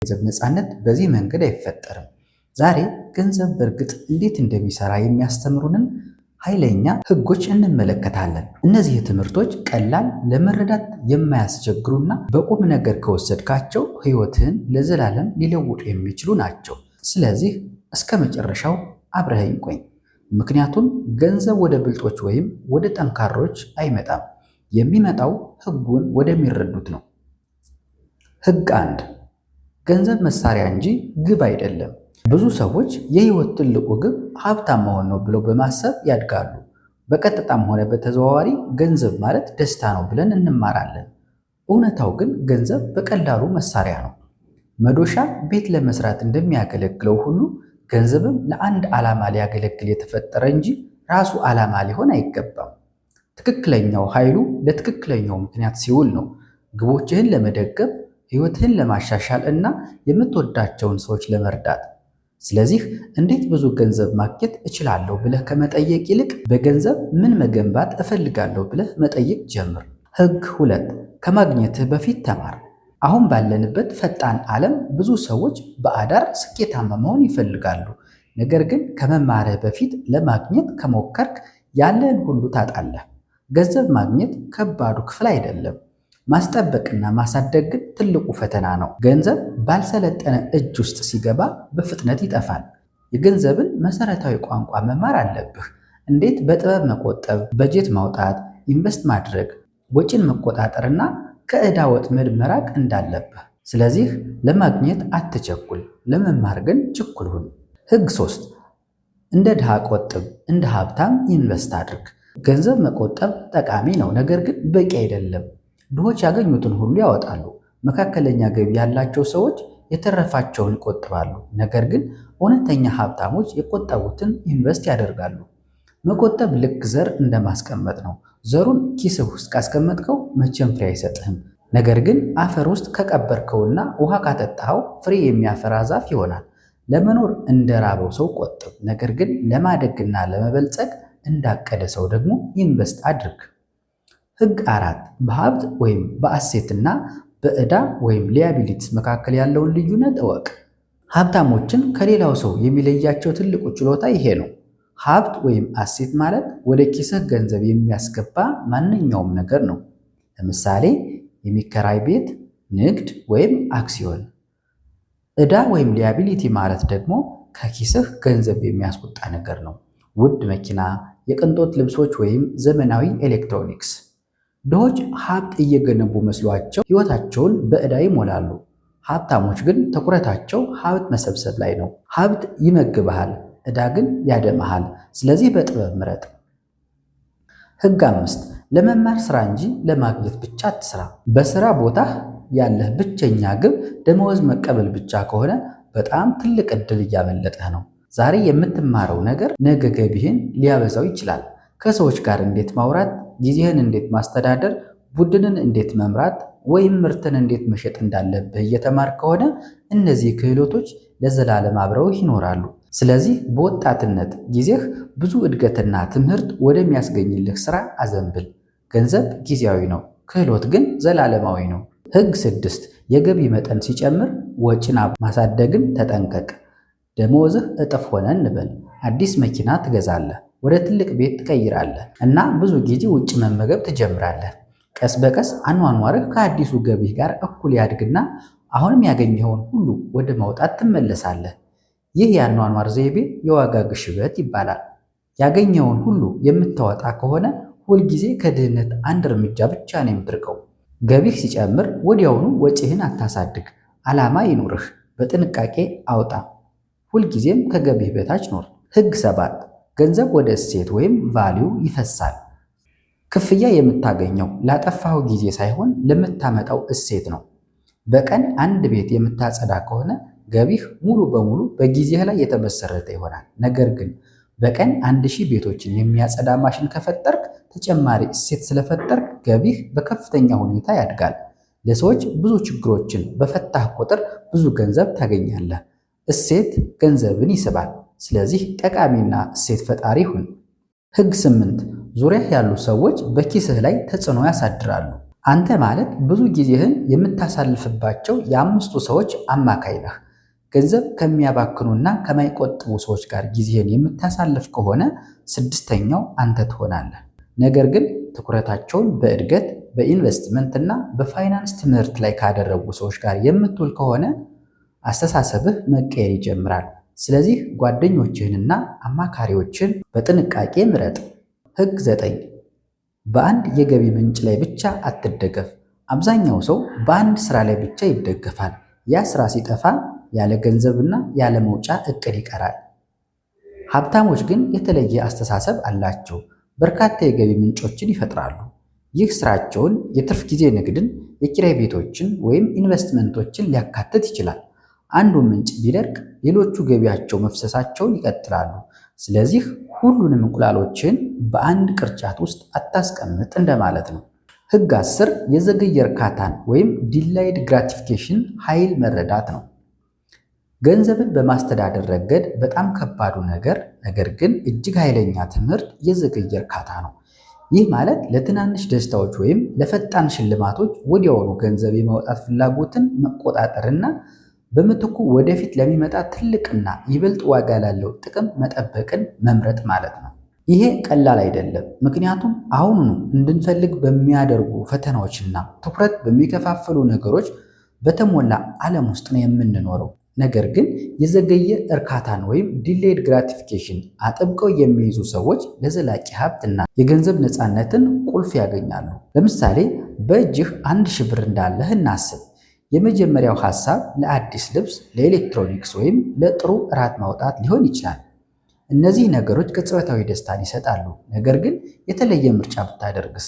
ገንዘብ ነፃነት በዚህ መንገድ አይፈጠርም። ዛሬ ገንዘብ በእርግጥ እንዴት እንደሚሰራ የሚያስተምሩንን ኃይለኛ ህጎች እንመለከታለን። እነዚህ ትምህርቶች ቀላል፣ ለመረዳት የማያስቸግሩና በቁም ነገር ከወሰድካቸው ህይወትህን ለዘላለም ሊለውጡ የሚችሉ ናቸው። ስለዚህ እስከ መጨረሻው አብረኸኝ ቆይ። ምክንያቱም ገንዘብ ወደ ብልጦች ወይም ወደ ጠንካሮች አይመጣም። የሚመጣው ህጉን ወደሚረዱት ነው። ህግ 1 ገንዘብ መሳሪያ እንጂ ግብ አይደለም። ብዙ ሰዎች የህይወት ትልቁ ግብ ሀብታም መሆን ነው ብለው በማሰብ ያድጋሉ። በቀጥታም ሆነ በተዘዋዋሪ ገንዘብ ማለት ደስታ ነው ብለን እንማራለን። እውነታው ግን ገንዘብ በቀላሉ መሳሪያ ነው። መዶሻ ቤት ለመስራት እንደሚያገለግለው ሁሉ ገንዘብም ለአንድ ዓላማ ሊያገለግል የተፈጠረ እንጂ ራሱ ዓላማ ሊሆን አይገባም። ትክክለኛው ኃይሉ ለትክክለኛው ምክንያት ሲውል ነው። ግቦችህን ለመደገፍ፣ ህይወትህን ለማሻሻል እና የምትወዳቸውን ሰዎች ለመርዳት። ስለዚህ እንዴት ብዙ ገንዘብ ማግኘት እችላለሁ ብለህ ከመጠየቅ ይልቅ በገንዘብ ምን መገንባት እፈልጋለሁ ብለህ መጠየቅ ጀምር። ህግ 2 ከማግኘትህ በፊት ተማር። አሁን ባለንበት ፈጣን ዓለም ብዙ ሰዎች በአዳር ስኬታማ መሆን ይፈልጋሉ። ነገር ግን ከመማርህ በፊት ለማግኘት ከሞከርክ ያለህን ሁሉ ታጣለህ። ገንዘብ ማግኘት ከባዱ ክፍል አይደለም። ማስጠበቅና ማሳደግ ግን ትልቁ ፈተና ነው። ገንዘብ ባልሰለጠነ እጅ ውስጥ ሲገባ በፍጥነት ይጠፋል። የገንዘብን መሰረታዊ ቋንቋ መማር አለብህ። እንዴት በጥበብ መቆጠብ፣ በጀት ማውጣት፣ ኢንቨስት ማድረግ፣ ወጪን መቆጣጠርና ከዕዳ ወጥመድ መራቅ እንዳለብህ። ስለዚህ ለማግኘት አትቸኩል፣ ለመማር ግን ችኩል ሁን። ህግ 3 እንደ ድሃ ቆጥብ፣ እንደ ሀብታም ኢንቨስት አድርግ። ገንዘብ መቆጠብ ጠቃሚ ነው፣ ነገር ግን በቂ አይደለም። ድሆች ያገኙትን ሁሉ ያወጣሉ። መካከለኛ ገቢ ያላቸው ሰዎች የተረፋቸውን ይቆጥባሉ። ነገር ግን እውነተኛ ሀብታሞች የቆጠቡትን ኢንቨስት ያደርጋሉ። መቆጠብ ልክ ዘር እንደማስቀመጥ ነው። ዘሩን ኪስህ ውስጥ ካስቀመጥከው መቼም ፍሬ አይሰጥህም። ነገር ግን አፈር ውስጥ ከቀበርከውና ውሃ ካጠጣኸው ፍሬ የሚያፈራ ዛፍ ይሆናል። ለመኖር እንደራበው ሰው ቆጥብ፣ ነገር ግን ለማደግና ለመበልጸግ እንዳቀደ ሰው ደግሞ ኢንቨስት አድርግ። ህግ 4 በሀብት ወይም በአሴትና በዕዳ ወይም ሊያቢሊቲስ መካከል ያለውን ልዩነት እወቅ። ሀብታሞችን ከሌላው ሰው የሚለያቸው ትልቁ ችሎታ ይሄ ነው። ሀብት ወይም አሴት ማለት ወደ ኪስህ ገንዘብ የሚያስገባ ማንኛውም ነገር ነው። ለምሳሌ የሚከራይ ቤት፣ ንግድ ወይም አክሲዮን። ዕዳ ወይም ሊያቢሊቲ ማለት ደግሞ ከኪስህ ገንዘብ የሚያስወጣ ነገር ነው። ውድ መኪና፣ የቅንጦት ልብሶች ወይም ዘመናዊ ኤሌክትሮኒክስ። ድሆች ሀብት እየገነቡ መስሏቸው ህይወታቸውን በዕዳ ይሞላሉ። ሀብታሞች ግን ትኩረታቸው ሀብት መሰብሰብ ላይ ነው። ሀብት ይመግብሃል፣ ዕዳ ግን ያደማሃል። ስለዚህ በጥበብ ምረጥ። ህግ 5 ለመማር ስራ እንጂ ለማግኘት ብቻ አትስራ። በስራ ቦታህ ያለህ ብቸኛ ግብ ደመወዝ መቀበል ብቻ ከሆነ በጣም ትልቅ ዕድል እያመለጠህ ነው። ዛሬ የምትማረው ነገር ነገ ገቢህን ሊያበዛው ይችላል። ከሰዎች ጋር እንዴት ማውራት፣ ጊዜህን እንዴት ማስተዳደር፣ ቡድንን እንዴት መምራት ወይም ምርትን እንዴት መሸጥ እንዳለብህ እየተማር ከሆነ እነዚህ ክህሎቶች ለዘላለም አብረውህ ይኖራሉ። ስለዚህ በወጣትነት ጊዜህ ብዙ እድገትና ትምህርት ወደሚያስገኝልህ ስራ አዘንብል። ገንዘብ ጊዜያዊ ነው፣ ክህሎት ግን ዘላለማዊ ነው። ህግ 6 የገቢ መጠን ሲጨምር ወጪን ማሳደግን ተጠንቀቅ። ደመወዝህ እጥፍ ሆነ እንበል። አዲስ መኪና ትገዛለህ፣ ወደ ትልቅ ቤት ትቀይራለህ እና ብዙ ጊዜ ውጭ መመገብ ትጀምራለህ። ቀስ በቀስ አኗኗርህ ከአዲሱ ገቢህ ጋር እኩል ያድግና አሁንም ያገኘኸውን ሁሉ ወደ ማውጣት ትመለሳለህ። ይህ የአኗኗር ዘይቤ የዋጋ ግሽበት ይባላል። ያገኘኸውን ሁሉ የምታወጣ ከሆነ ሁልጊዜ ከድህነት አንድ እርምጃ ብቻ ነው የምትርቀው። ገቢህ ሲጨምር ወዲያውኑ ወጪህን አታሳድግ። ዓላማ ይኑርህ፣ በጥንቃቄ አውጣ። ሁልጊዜም ከገቢህ በታች ኖር። ህግ 7 ገንዘብ ወደ እሴት ወይም ቫሊዩ ይፈሳል። ክፍያ የምታገኘው ላጠፋው ጊዜ ሳይሆን ለምታመጣው እሴት ነው። በቀን አንድ ቤት የምታጸዳ ከሆነ ገቢህ ሙሉ በሙሉ በጊዜህ ላይ የተመሰረተ ይሆናል። ነገር ግን በቀን 1000 ቤቶችን የሚያጸዳ ማሽን ከፈጠርክ ተጨማሪ እሴት ስለፈጠርክ ገቢህ በከፍተኛ ሁኔታ ያድጋል። ለሰዎች ብዙ ችግሮችን በፈታህ ቁጥር ብዙ ገንዘብ ታገኛለህ። እሴት ገንዘብን ይስባል። ስለዚህ ጠቃሚና እሴት ፈጣሪ ሁን። ህግ 8 ዙሪያህ ያሉ ሰዎች በኪስህ ላይ ተጽዕኖ ያሳድራሉ። አንተ ማለት ብዙ ጊዜህን የምታሳልፍባቸው የአምስቱ ሰዎች አማካይ ነህ። ገንዘብ ከሚያባክኑና ከማይቆጥቡ ሰዎች ጋር ጊዜህን የምታሳልፍ ከሆነ ስድስተኛው አንተ ትሆናለህ። ነገር ግን ትኩረታቸውን በእድገት በኢንቨስትመንት እና በፋይናንስ ትምህርት ላይ ካደረጉ ሰዎች ጋር የምትውል ከሆነ አስተሳሰብህ መቀየር ይጀምራል። ስለዚህ ጓደኞችህንና አማካሪዎችን በጥንቃቄ ምረጥ። ሕግ 9 በአንድ የገቢ ምንጭ ላይ ብቻ አትደገፍ። አብዛኛው ሰው በአንድ ስራ ላይ ብቻ ይደገፋል። ያ ስራ ሲጠፋ ያለ ገንዘብና ያለ መውጫ እቅድ ይቀራል። ሀብታሞች ግን የተለየ አስተሳሰብ አላቸው። በርካታ የገቢ ምንጮችን ይፈጥራሉ። ይህ ስራቸውን የትርፍ ጊዜ ንግድን፣ የኪራይ ቤቶችን ወይም ኢንቨስትመንቶችን ሊያካትት ይችላል። አንዱ ምንጭ ቢደርቅ ሌሎቹ ገቢያቸው መፍሰሳቸውን ይቀጥላሉ። ስለዚህ ሁሉንም እንቁላሎችን በአንድ ቅርጫት ውስጥ አታስቀምጥ እንደማለት ነው። ሕግ 10 የዘገየ እርካታን ወይም ዲላይድ ግራቲፊኬሽን ኃይል መረዳት ነው። ገንዘብን በማስተዳደር ረገድ በጣም ከባዱ ነገር ግን እጅግ ኃይለኛ ትምህርት የዘገየ እርካታ ነው። ይህ ማለት ለትናንሽ ደስታዎች ወይም ለፈጣን ሽልማቶች ወዲያውኑ ገንዘብ የማውጣት ፍላጎትን መቆጣጠርና በምትኩ ወደፊት ለሚመጣ ትልቅና ይበልጥ ዋጋ ላለው ጥቅም መጠበቅን መምረጥ ማለት ነው። ይሄ ቀላል አይደለም፣ ምክንያቱም አሁኑኑ እንድንፈልግ በሚያደርጉ ፈተናዎችና ትኩረት በሚከፋፈሉ ነገሮች በተሞላ ዓለም ውስጥ ነው የምንኖረው። ነገር ግን የዘገየ እርካታን ወይም ዲሌይድ ግራቲፊኬሽን አጥብቀው የሚይዙ ሰዎች ለዘላቂ ሀብትና የገንዘብ ነፃነትን ቁልፍ ያገኛሉ። ለምሳሌ በእጅህ 1000 ብር እንዳለህ እናስብ። የመጀመሪያው ሐሳብ ለአዲስ ልብስ፣ ለኤሌክትሮኒክስ ወይም ለጥሩ እራት ማውጣት ሊሆን ይችላል። እነዚህ ነገሮች ቅጽበታዊ ደስታን ይሰጣሉ። ነገር ግን የተለየ ምርጫ ብታደርግስ?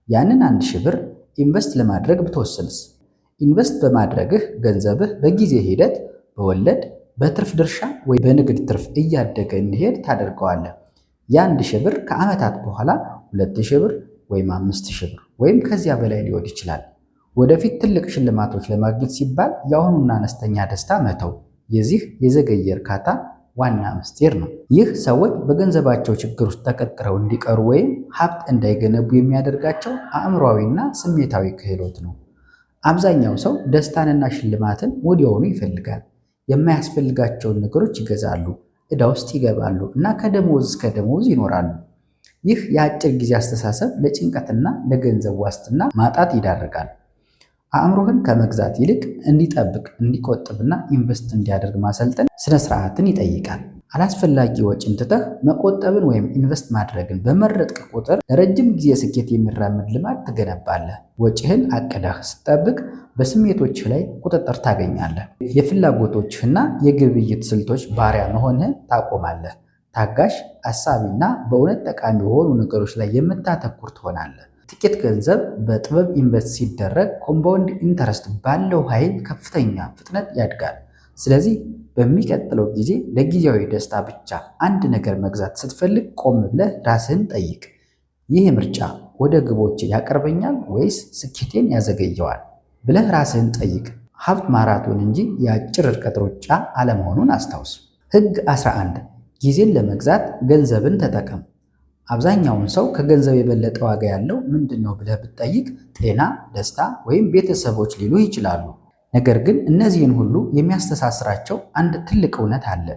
ያንን 1000 ብር ኢንቨስት ለማድረግ ብትወስንስ? ኢንቨስት በማድረግህ ገንዘብህ በጊዜ ሂደት በወለድ በትርፍ ድርሻ ወይ በንግድ ትርፍ እያደገ እንዲሄድ ታደርገዋለህ። የ1000 ብር ከዓመታት በኋላ 2000 ብር ወይም 5000 ብር ወይም ከዚያ በላይ ሊሆን ይችላል። ወደፊት ትልቅ ሽልማቶች ለማግኘት ሲባል የአሁኑን አነስተኛ ደስታ መተው የዚህ የዘገየ እርካታ ዋና ምስጢር ነው። ይህ ሰዎች በገንዘባቸው ችግር ውስጥ ተቀርቅረው እንዲቀሩ ወይም ሀብት እንዳይገነቡ የሚያደርጋቸው አእምሯዊና ስሜታዊ ክህሎት ነው። አብዛኛው ሰው ደስታንና ሽልማትን ወዲያውኑ ይፈልጋል። የማያስፈልጋቸውን ነገሮች ይገዛሉ፣ ዕዳ ውስጥ ይገባሉ እና ከደሞዝ እስከ ደሞዝ ይኖራሉ። ይህ የአጭር ጊዜ አስተሳሰብ ለጭንቀትና ለገንዘብ ዋስትና ማጣት ይዳርጋል። አእምሮህን ከመግዛት ይልቅ እንዲጠብቅ፣ እንዲቆጥብና ኢንቨስት እንዲያደርግ ማሰልጠን ስነ ስርዓትን ይጠይቃል። አላስፈላጊ ወጪን ትተህ መቆጠብን ወይም ኢንቨስት ማድረግን በመረጥክ ቁጥር ለረጅም ጊዜ ስኬት የሚራመድ ልማድ ትገነባለህ። ወጪህን አቅደህ ስትጠብቅ በስሜቶችህ ላይ ቁጥጥር ታገኛለህ። የፍላጎቶችህና የግብይት ስልቶች ባሪያ መሆንህን ታቆማለህ። ታጋሽ፣ አሳቢና በእውነት ጠቃሚ የሆኑ ነገሮች ላይ የምታተኩር ትሆናለህ። ጥቂት ገንዘብ በጥበብ ኢንቨስት ሲደረግ ኮምፓውንድ ኢንተረስት ባለው ኃይል ከፍተኛ ፍጥነት ያድጋል። ስለዚህ በሚቀጥለው ጊዜ ለጊዜያዊ ደስታ ብቻ አንድ ነገር መግዛት ስትፈልግ ቆም ብለህ ራስህን ጠይቅ። ይህ ምርጫ ወደ ግቦቼ ያቀርበኛል ወይስ ስኬቴን ያዘገየዋል ብለህ ራስህን ጠይቅ። ሀብት ማራቶን እንጂ የአጭር ርቀት ሩጫ አለመሆኑን አስታውስ። ሕግ 11 ጊዜን ለመግዛት ገንዘብን ተጠቀም። አብዛኛውን ሰው ከገንዘብ የበለጠ ዋጋ ያለው ምንድን ነው ብለህ ብትጠይቅ ጤና፣ ደስታ ወይም ቤተሰቦች ሊሉ ይችላሉ። ነገር ግን እነዚህን ሁሉ የሚያስተሳስራቸው አንድ ትልቅ እውነት አለ።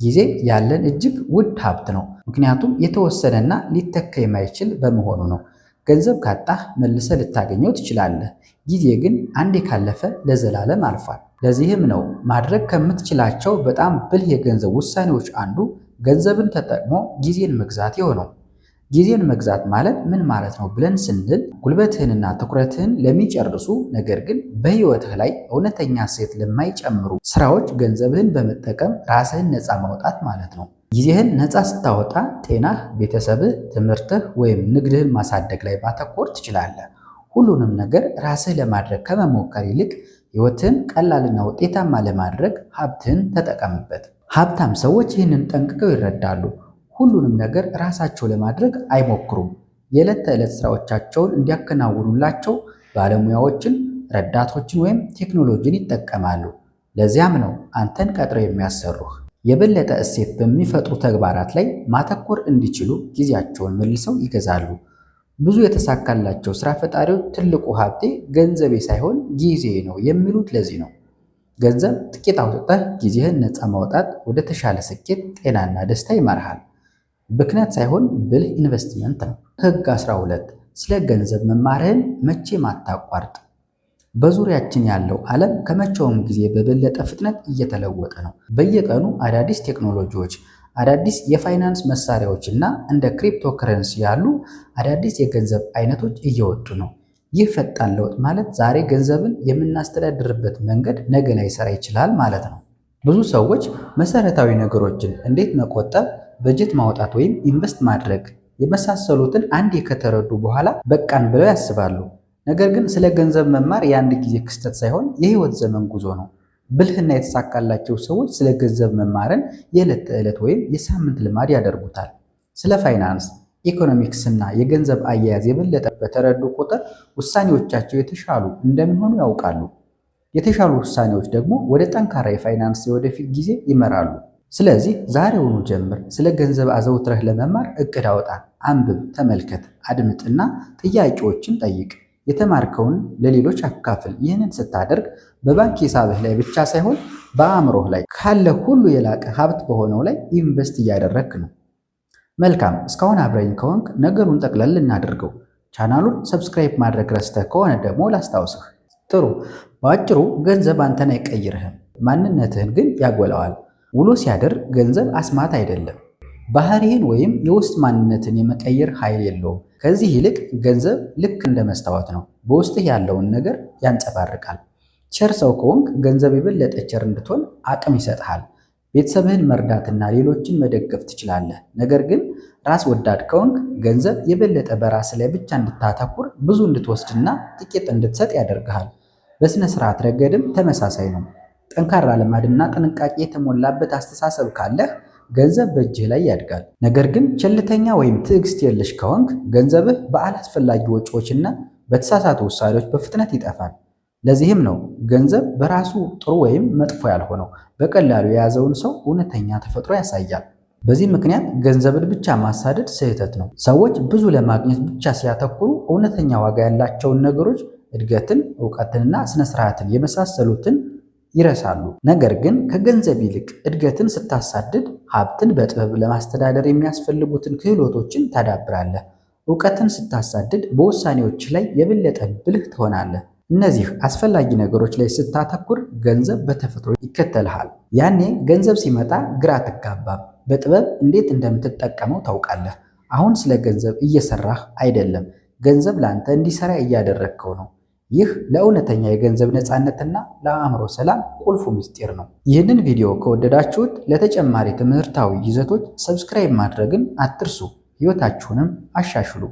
ጊዜ ያለን እጅግ ውድ ሀብት ነው፣ ምክንያቱም የተወሰነና ሊተካ የማይችል በመሆኑ ነው። ገንዘብ ካጣህ መልሰህ ልታገኘው ትችላለህ። ጊዜ ግን አንዴ ካለፈ ለዘላለም አልፏል። ለዚህም ነው ማድረግ ከምትችላቸው በጣም ብልህ የገንዘብ ውሳኔዎች አንዱ ገንዘብን ተጠቅሞ ጊዜን መግዛት የሆነው። ጊዜን መግዛት ማለት ምን ማለት ነው ብለን ስንል ጉልበትህንና ትኩረትህን ለሚጨርሱ ነገር ግን በሕይወትህ ላይ እውነተኛ እሴት ለማይጨምሩ ስራዎች ገንዘብህን በመጠቀም ራስህን ነፃ ማውጣት ማለት ነው። ጊዜህን ነፃ ስታወጣ ጤናህ፣ ቤተሰብህ፣ ትምህርትህ ወይም ንግድህን ማሳደግ ላይ ማተኮር ትችላለህ። ሁሉንም ነገር ራስህ ለማድረግ ከመሞከር ይልቅ ሕይወትህን ቀላልና ውጤታማ ለማድረግ ሀብትህን ተጠቀምበት። ሀብታም ሰዎች ይህንን ጠንቅቀው ይረዳሉ። ሁሉንም ነገር ራሳቸው ለማድረግ አይሞክሩም። የዕለት ተዕለት ስራዎቻቸውን እንዲያከናውኑላቸው ባለሙያዎችን፣ ረዳቶችን ወይም ቴክኖሎጂን ይጠቀማሉ። ለዚያም ነው አንተን ቀጥረው የሚያሰሩህ። የበለጠ እሴት በሚፈጥሩ ተግባራት ላይ ማተኮር እንዲችሉ ጊዜያቸውን መልሰው ይገዛሉ። ብዙ የተሳካላቸው ስራ ፈጣሪዎች ትልቁ ሀብቴ ገንዘቤ ሳይሆን ጊዜ ነው የሚሉት ለዚህ ነው። ገንዘብ ጥቂት አውጥተህ ጊዜህን ነፃ ማውጣት ወደ ተሻለ ስኬት፣ ጤናና ደስታ ይመራሃል። ብክነት ሳይሆን ብልህ ኢንቨስትመንት ነው። ህግ 12 ስለ ገንዘብ መማርህን መቼም አታቋርጥ። በዙሪያችን ያለው ዓለም ከመቼውም ጊዜ በበለጠ ፍጥነት እየተለወጠ ነው። በየቀኑ አዳዲስ ቴክኖሎጂዎች፣ አዳዲስ የፋይናንስ መሳሪያዎች እና እንደ ክሪፕቶከረንሲ ያሉ አዳዲስ የገንዘብ አይነቶች እየወጡ ነው። ይህ ፈጣን ለውጥ ማለት ዛሬ ገንዘብን የምናስተዳድርበት መንገድ ነገ ላይሰራ ይችላል ማለት ነው። ብዙ ሰዎች መሰረታዊ ነገሮችን እንዴት መቆጠብ፣ በጀት ማውጣት ወይም ኢንቨስት ማድረግ የመሳሰሉትን አንዴ ከተረዱ በኋላ በቃን ብለው ያስባሉ። ነገር ግን ስለ ገንዘብ መማር የአንድ ጊዜ ክስተት ሳይሆን የህይወት ዘመን ጉዞ ነው። ብልህና የተሳካላቸው ሰዎች ስለ ገንዘብ መማርን የዕለት ተዕለት ወይም የሳምንት ልማድ ያደርጉታል። ስለ ፋይናንስ፣ ኢኮኖሚክስ እና የገንዘብ አያያዝ የበለጠ በተረዱ ቁጥር ውሳኔዎቻቸው የተሻሉ እንደሚሆኑ ያውቃሉ። የተሻሉ ውሳኔዎች ደግሞ ወደ ጠንካራ የፋይናንስ የወደፊት ጊዜ ይመራሉ። ስለዚህ ዛሬውኑ ጀምር። ስለ ገንዘብ አዘውትረህ ለመማር እቅድ አውጣ። አንብብ፣ ተመልከት፣ አድምጥና ጥያቄዎችን ጠይቅ። የተማርከውን ለሌሎች አካፍል። ይህንን ስታደርግ በባንክ ሂሳብህ ላይ ብቻ ሳይሆን በአእምሮህ ላይ ካለ ሁሉ የላቀ ሀብት በሆነው ላይ ኢንቨስት እያደረግክ ነው። መልካም፣ እስካሁን አብረኝ ከሆንክ ነገሩን ጠቅለል እናድርገው። ቻናሉን ሰብስክራይብ ማድረግ ረስተህ ከሆነ ደግሞ ላስታውስህ። ጥሩ። በአጭሩ ገንዘብ አንተን አይቀይርህም፣ ማንነትህን ግን ያጎላዋል። ውሎ ሲያድር ገንዘብ አስማት አይደለም፣ ባህሪህን ወይም የውስጥ ማንነትን የመቀየር ኃይል የለውም። ከዚህ ይልቅ ገንዘብ ልክ እንደ መስታወት ነው፣ በውስጥህ ያለውን ነገር ያንጸባርቃል። ቸር ሰው ከሆንክ ገንዘብ የበለጠ ቸር እንድትሆን አቅም ይሰጥሃል። ቤተሰብህን መርዳትና ሌሎችን መደገፍ ትችላለህ። ነገር ግን ራስ ወዳድ ከሆንክ ገንዘብ የበለጠ በራስ ላይ ብቻ እንድታተኩር፣ ብዙ እንድትወስድና ጥቂት እንድትሰጥ ያደርግሃል። በሥነ ሥርዓት ረገድም ተመሳሳይ ነው። ጠንካራ ልማድና ጥንቃቄ የተሞላበት አስተሳሰብ ካለህ ገንዘብ በእጅህ ላይ ያድጋል። ነገር ግን ቸልተኛ ወይም ትዕግስት የለሽ ከሆንክ ገንዘብህ በአላስፈላጊ ወጪዎችና በተሳሳቱ ውሳኔዎች በፍጥነት ይጠፋል። ለዚህም ነው ገንዘብ በራሱ ጥሩ ወይም መጥፎ ያልሆነው፣ በቀላሉ የያዘውን ሰው እውነተኛ ተፈጥሮ ያሳያል። በዚህ ምክንያት ገንዘብን ብቻ ማሳደድ ስህተት ነው። ሰዎች ብዙ ለማግኘት ብቻ ሲያተኩሩ እውነተኛ ዋጋ ያላቸውን ነገሮች፣ እድገትን፣ እውቀትንና ስነስርዓትን የመሳሰሉትን ይረሳሉ። ነገር ግን ከገንዘብ ይልቅ እድገትን ስታሳድድ ሀብትን በጥበብ ለማስተዳደር የሚያስፈልጉትን ክህሎቶችን ታዳብራለህ። እውቀትን ስታሳድድ በውሳኔዎች ላይ የበለጠ ብልህ ትሆናለህ። እነዚህ አስፈላጊ ነገሮች ላይ ስታተኩር ገንዘብ በተፈጥሮ ይከተልሃል። ያኔ ገንዘብ ሲመጣ ግራ አትጋባም፣ በጥበብ እንዴት እንደምትጠቀመው ታውቃለህ። አሁን ስለ ገንዘብ እየሰራህ አይደለም፣ ገንዘብ ለአንተ እንዲሰራ እያደረግከው ነው። ይህ ለእውነተኛ የገንዘብ ነፃነትና ለአእምሮ ሰላም ቁልፉ ምስጢር ነው። ይህንን ቪዲዮ ከወደዳችሁት ለተጨማሪ ትምህርታዊ ይዘቶች ሰብስክራይብ ማድረግን አትርሱ። ሕይወታችሁንም አሻሽሉ።